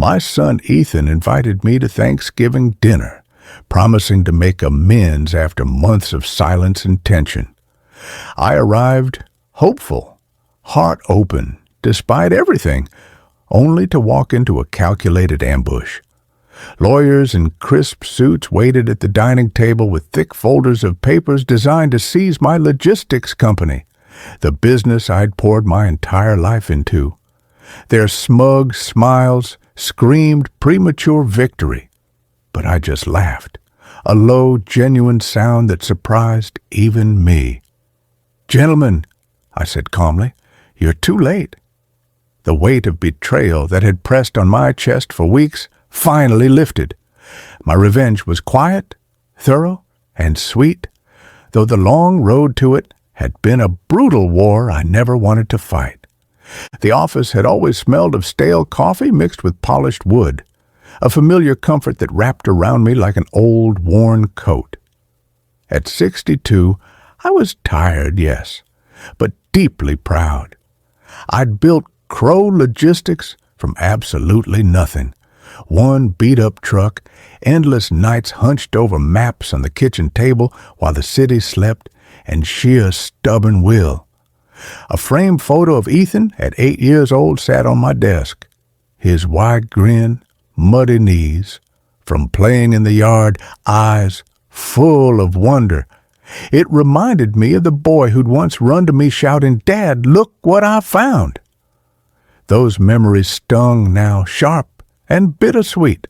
My son Ethan invited me to Thanksgiving dinner, promising to make amends after months of silence and tension. I arrived hopeful, heart open, despite everything, only to walk into a calculated ambush. Lawyers in crisp suits waited at the dining table with thick folders of papers designed to seize my logistics company, the business I'd poured my entire life into. Their smug smiles screamed premature victory, but I just laughed, a low, genuine sound that surprised even me. "Gentlemen," I said calmly, "you're too late." The weight of betrayal that had pressed on my chest for weeks finally lifted. My revenge was quiet, thorough, and sweet, though the long road to it had been a brutal war I never wanted to fight. The office had always smelled of stale coffee mixed with polished wood, a familiar comfort that wrapped around me like an old, worn coat. At 62, I was tired, yes, but deeply proud. I'd built Crow Logistics from absolutely nothing. One beat-up truck, endless nights hunched over maps on the kitchen table while the city slept, and sheer stubborn will. A framed photo of Ethan at 8 years old sat on my desk. His wide grin, muddy knees, from playing in the yard, eyes full of wonder. It reminded me of the boy who'd once run to me shouting, "Dad, look what I found!" Those memories stung now, sharp and bittersweet.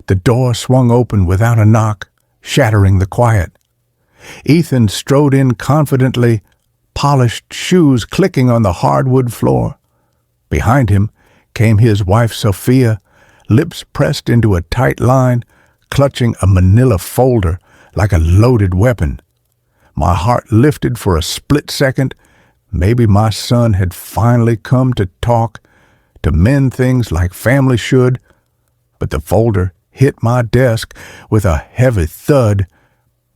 The door swung open without a knock, shattering the quiet. Ethan strode in confidently, polished shoes clicking on the hardwood floor. Behind him came his wife Sophia, lips pressed into a tight line, clutching a manila folder like a loaded weapon. My heart lifted for a split second. Maybe my son had finally come to talk, to mend things like family should, but the folder hit my desk with a heavy thud,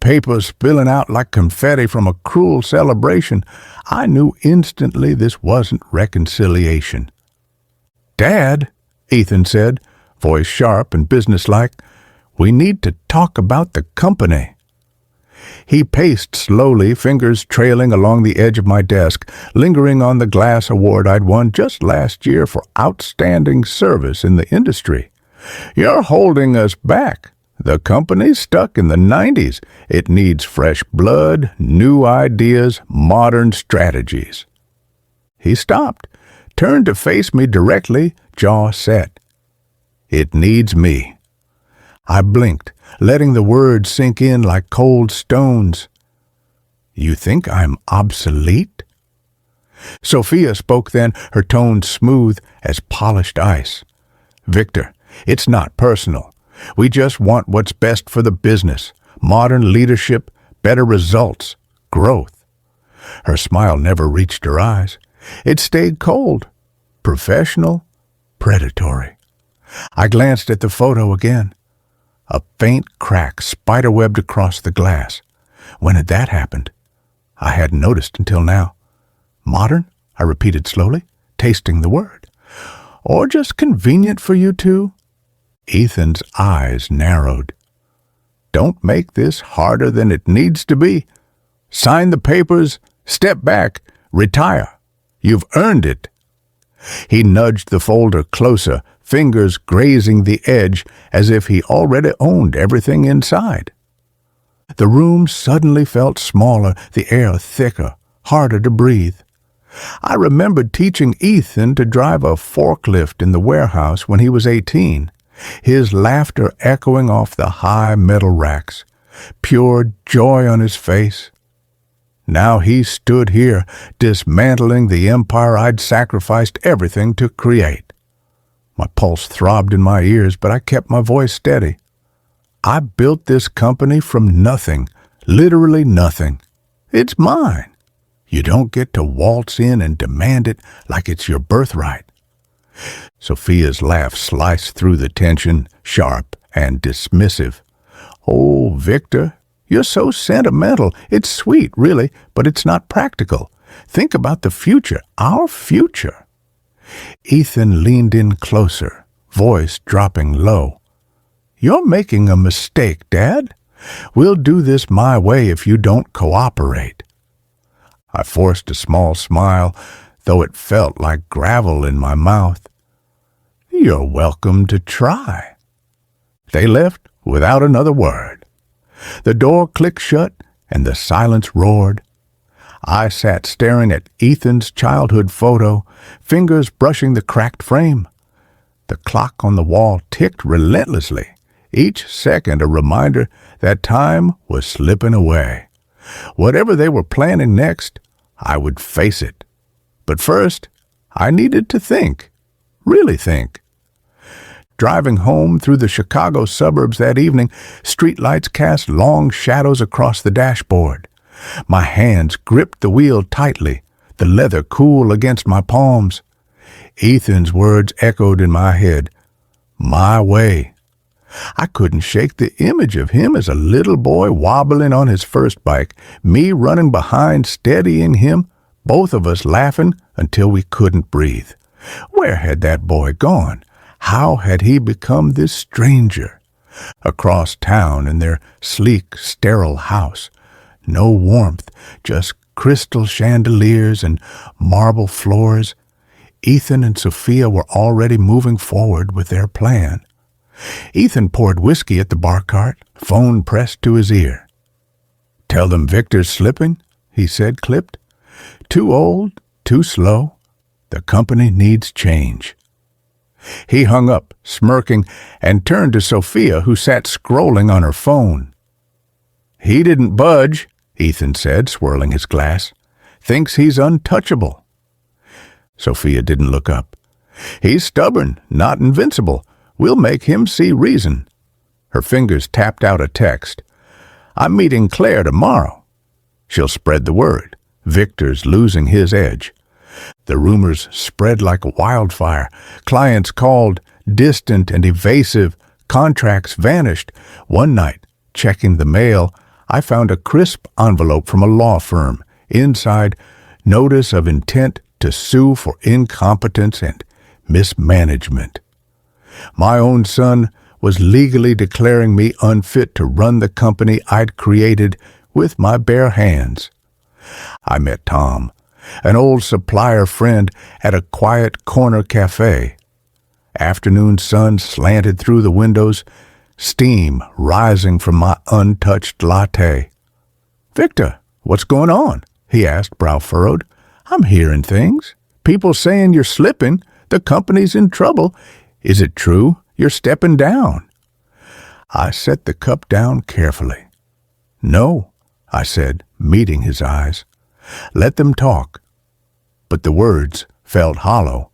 papers spilling out like confetti from a cruel celebration. I knew instantly this wasn't reconciliation. "Dad," Ethan said, voice sharp and businesslike, "we need to talk about the company." He paced slowly, fingers trailing along the edge of my desk, lingering on the glass award I'd won just last year for outstanding service in the industry. "You're holding us back. The company's stuck in the 90s. It needs fresh blood, new ideas, modern strategies." He stopped, turned to face me directly, jaw set. "It needs me." I blinked, letting the words sink in like cold stones. "You think I'm obsolete?" Sophia spoke then, her tone smooth as polished ice. "Victor, it's not personal. We just want what's best for the business. Modern leadership, better results, growth." Her smile never reached her eyes. It stayed cold, professional, predatory. I glanced at the photo again. A faint crack spiderwebbed across the glass. When had that happened? I hadn't noticed until now. "Modern?" I repeated slowly, tasting the word. "Or just convenient for you two?" Ethan's eyes narrowed. "Don't make this harder than it needs to be. Sign the papers, step back, retire. You've earned it." He nudged the folder closer, fingers grazing the edge as if he already owned everything inside. The room suddenly felt smaller, the air thicker, harder to breathe. I remembered teaching Ethan to drive a forklift in the warehouse when he was 18, his laughter echoing off the high metal racks, pure joy on his face. Now he stood here, dismantling the empire I'd sacrificed everything to create. My pulse throbbed in my ears, but I kept my voice steady. "I built this company from nothing, literally nothing. It's mine. You don't get to waltz in and demand it like it's your birthright." Sophia's laugh sliced through the tension, sharp and dismissive. "Oh, Victor, you're so sentimental. It's sweet, really, but it's not practical. Think about the future, our future." Ethan leaned in closer, voice dropping low. "You're making a mistake, Dad. We'll do this my way if you don't cooperate." I forced a small smile, though it felt like gravel in my mouth. "You're welcome to try." They left without another word. The door clicked shut and the silence roared. I sat staring at Ethan's childhood photo, fingers brushing the cracked frame. The clock on the wall ticked relentlessly, each second a reminder that time was slipping away. Whatever they were planning next, I would face it. But first, I needed to think, really think. Driving home through the Chicago suburbs that evening, streetlights cast long shadows across the dashboard. My hands gripped the wheel tightly, the leather cool against my palms. Ethan's words echoed in my head, "My way." I couldn't shake the image of him as a little boy wobbling on his first bike, me running behind steadying him, both of us laughing until we couldn't breathe. Where had that boy gone? How had he become this stranger? Across town in their sleek, sterile house, no warmth, just crystal chandeliers and marble floors. Ethan and Sophia were already moving forward with their plan. Ethan poured whiskey at the bar cart, phone pressed to his ear. "Tell them Victor's slipping," he said, clipped. "Too old, too slow. The company needs change." He hung up, smirking, and turned to Sophia, who sat scrolling on her phone. "He didn't budge," Ethan said, swirling his glass. "Thinks he's untouchable." Sophia didn't look up. "He's stubborn, not invincible. We'll make him see reason." Her fingers tapped out a text. "I'm meeting Claire tomorrow. She'll spread the word. Victor's losing his edge." The rumors spread like wildfire. Clients called, distant and evasive. Contracts vanished. One night, checking the mail, I found a crisp envelope from a law firm. Inside, notice of intent to sue for incompetence and mismanagement. My own son was legally declaring me unfit to run the company I'd created with my bare hands. I met Tom, an old supplier friend, at a quiet corner cafe. Afternoon sun slanted through the windows, steam rising from my untouched latte. "Victor, what's going on?" he asked, brow furrowed. "I'm hearing things. People saying you're slipping. The company's in trouble. Is it true you're stepping down?" I set the cup down carefully. "No," I said, meeting his eyes. "Let them talk." But the words felt hollow.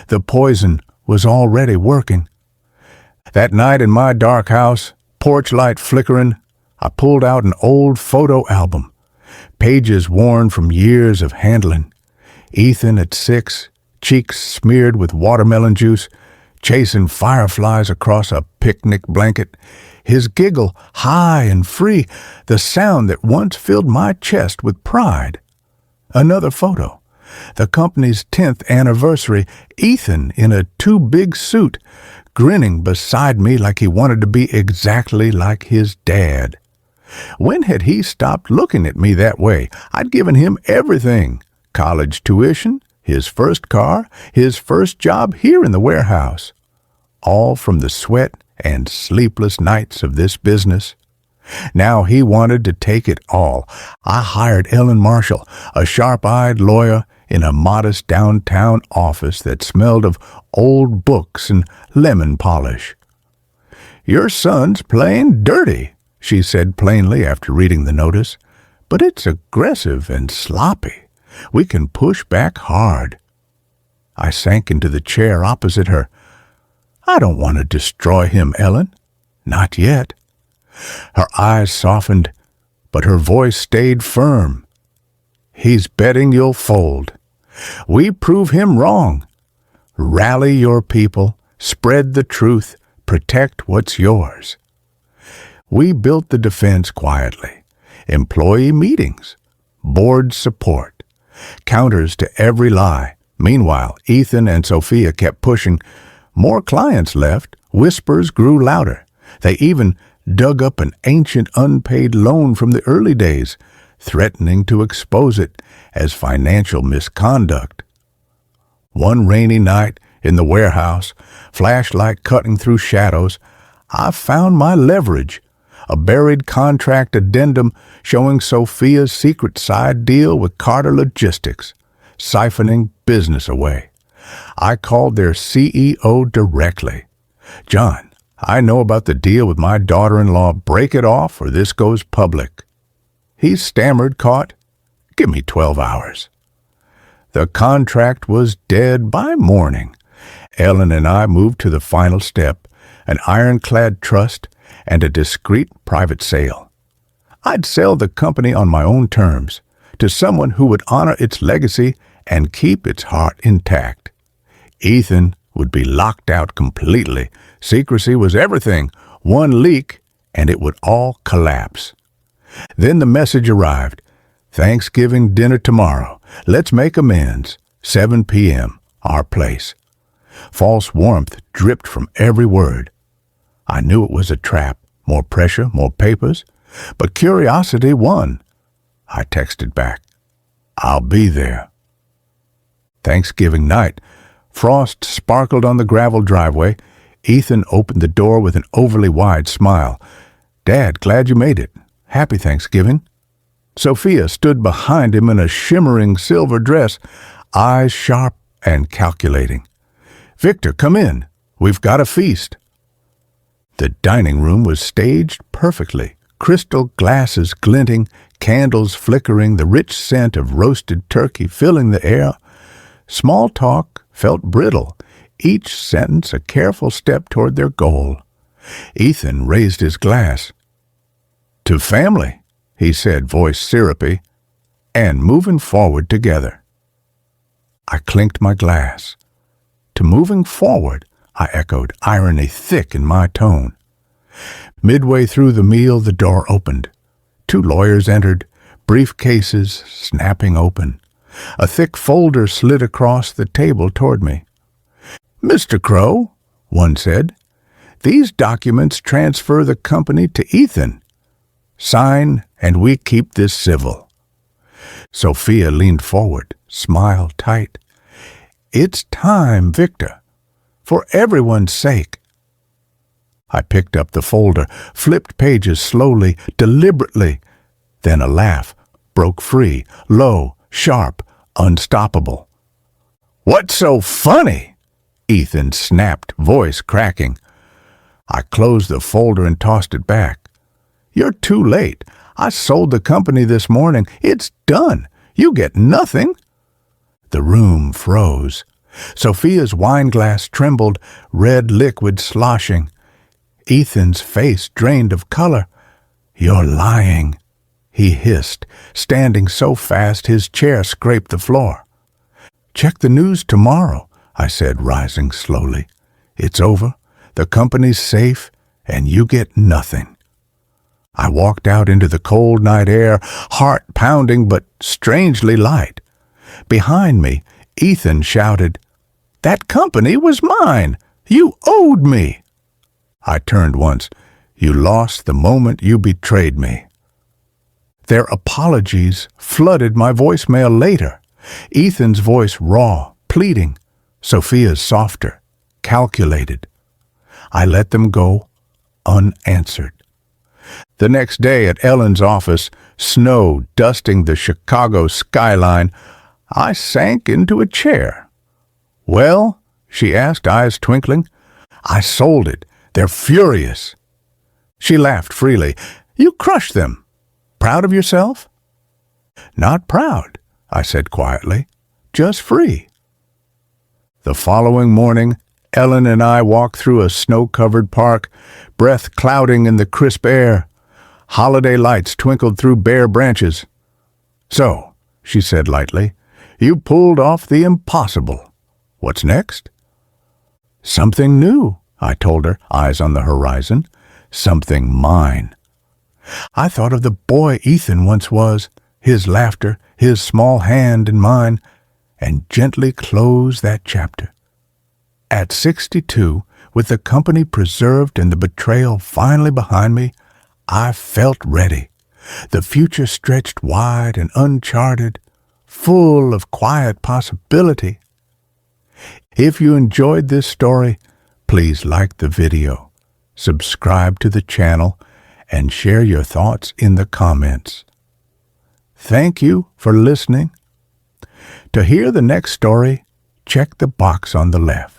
The poison was already working. That night in my dark house, porch light flickering, I pulled out an old photo album, pages worn from years of handling. Ethan at 6, cheeks smeared with watermelon juice, chasing fireflies across a picnic blanket. His giggle, high and free, the sound that once filled my chest with pride. Another photo. The company's 10th anniversary, Ethan in a too big suit, grinning beside me like he wanted to be exactly like his dad. When had he stopped looking at me that way? I'd given him everything. College tuition, his first car, his first job here in the warehouse. All from the sweat and sleepless nights of this business. Now he wanted to take it all. I hired Ellen Marshall, a sharp-eyed lawyer, in a modest downtown office that smelled of old books and lemon polish. "Your son's playing dirty," she said plainly after reading the notice. "But it's aggressive and sloppy. We can push back hard." I sank into the chair opposite her. "I don't want to destroy him, Ellen. Not yet." Her eyes softened, but her voice stayed firm. "He's betting you'll fold. We prove him wrong. Rally your people, spread the truth, protect what's yours." We built the defense quietly. Employee meetings, board support, counters to every lie. Meanwhile, Ethan and Sophia kept pushing, More clients left, whispers grew louder. They even dug up an ancient unpaid loan from the early days, threatening to expose it as financial misconduct. One rainy night in the warehouse, flashlight cutting through shadows, I found my leverage, a buried contract addendum showing Sophia's secret side deal with Carter Logistics, siphoning business away. I called their CEO directly. "John, I know about the deal with my daughter-in-law. Break it off or this goes public." He stammered, caught, "Give me 12 hours." The contract was dead by morning. Ellen and I moved to the final step, an ironclad trust and a discreet private sale. I'd sell the company on my own terms, to someone who would honor its legacy and keep its heart intact. Ethan would be locked out completely. Secrecy was everything. One leak, and it would all collapse. Then the message arrived. "Thanksgiving dinner tomorrow. Let's make amends. 7 p.m., our place." False warmth dripped from every word. I knew it was a trap. More pressure, more papers. But curiosity won. I texted back, "I'll be there." Thanksgiving night, frost sparkled on the gravel driveway. Ethan opened the door with an overly wide smile. "Dad, glad you made it. Happy Thanksgiving." Sophia stood behind him in a shimmering silver dress, eyes sharp and calculating. "Victor, come in. We've got a feast." The dining room was staged perfectly, crystal glasses glinting, candles flickering, the rich scent of roasted turkey filling the air. Small talk felt brittle, each sentence a careful step toward their goal. Ethan raised his glass. "To family," he said, voice syrupy, "and moving forward together." I clinked my glass. "To moving forward," I echoed, irony thick in my tone. Midway through the meal, the door opened. 2 lawyers entered, briefcases snapping open. A thick folder slid across the table toward me. "Mr. Crow," one said, "these documents transfer the company to Ethan. Sign, and we keep this civil." Sophia leaned forward, smile tight. "It's time, Victor. For everyone's sake." I picked up the folder, flipped pages slowly, deliberately. Then a laugh broke free, low, sharp, unstoppable. "What's so funny?" Ethan snapped, voice cracking. I closed the folder and tossed it back. "You're too late. I sold the company this morning. It's done. You get nothing." The room froze. Sophia's wineglass trembled, red liquid sloshing. Ethan's face drained of color. "You're lying," he hissed, standing so fast his chair scraped the floor. "Check the news tomorrow," I said, rising slowly. "It's over. The company's safe, and you get nothing." I walked out into the cold night air, heart pounding but strangely light. Behind me, Ethan shouted, "That company was mine! You owed me!" I turned once. "You lost the moment you betrayed me." Their apologies flooded my voicemail later. Ethan's voice raw, pleading. Sophia's softer, calculated. I let them go unanswered. The next day at Ellen's office, snow dusting the Chicago skyline, I sank into a chair. "Well?" she asked, eyes twinkling. "I sold it. They're furious." She laughed freely. "You crushed them. Proud of yourself?" "Not proud," I said quietly. "Just free." The following morning, Ellen and I walked through a snow-covered park, breath clouding in the crisp air. Holiday lights twinkled through bare branches. "So," she said lightly, "you pulled off the impossible. What's next?" "Something new," I told her, eyes on the horizon. "Something mine." I thought of the boy Ethan once was, his laughter, his small hand in mine, and gently closed that chapter. At 62, with the company preserved and the betrayal finally behind me, I felt ready. The future stretched wide and uncharted, full of quiet possibility. If you enjoyed this story, please like the video, subscribe to the channel, and share your thoughts in the comments. Thank you for listening. To hear the next story, check the box on the left.